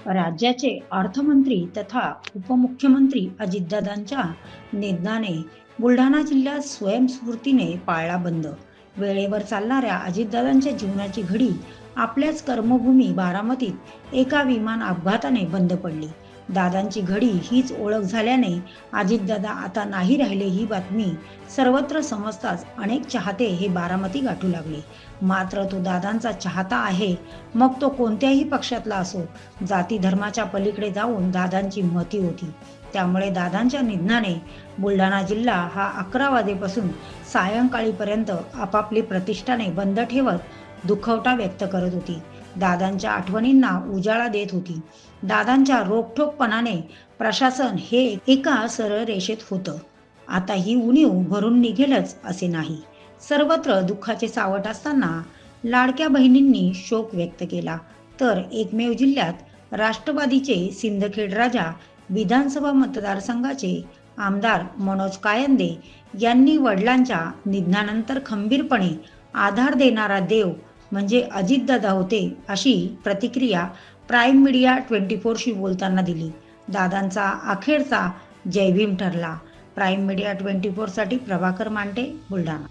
राज्याचे अर्थमंत्री तथा उपमुख्यमंत्री अजितदादांच्या निधनाने बुलढाणा जिल्ह्यात स्वयंस्फूर्तीने पाळला बंद. वेळेवर चालणाऱ्या अजितदादांच्या जीवनाची घडी आपल्याच कर्मभूमी बारामतीत एका विमान अपघाताने बंद पडली. दादांची घडी हीच ओळख झाल्याने अजितदादा आता नाही राहिले ही बातमी सर्वत्र समजताच अनेक चाहते हे बारामती गाठू लागले. मात्र तो दादांचा चाहता आहे, मग तो कोणत्याही पक्षातला असो. जाती धर्माच्या पलीकडे जाऊन दादांची महती होती. त्यामुळे दादांच्या निधनाने बुलढाणा जिल्हा हा 11 वाजेपासून सायंकाळीपर्यंत आपापली प्रतिष्ठाने बंद ठेवत दुखवटा व्यक्त करत होती. दादांच्या आठवणींना उजाळा देत होती. दादांच्या रोखठोकपणाने प्रशासन हे एका सरळ रेषेत होतं. आता ही उणीव भरून निघेलच असे नाही. सर्वत्र दुःखाचे सावट असताना लाडक्या बहिणींनी शोक व्यक्त केला. तर एकमेव जिल्ह्यात राष्ट्रवादीचे सिंदखेड राजा विधानसभा मतदारसंघाचे आमदार मनोज कायंदे यांनी वडिलांच्या निधनानंतर खंबीरपणे आधार देणारा देव म्हणजे अजितदादा होते, अशी प्रतिक्रिया प्राईम मीडिया 24शी बोलताना दिली. दादांचा अखेरचा जय भीम ठरला. प्राईम मीडिया 24 साठी प्रभाकर मांटे, बुलढाणा.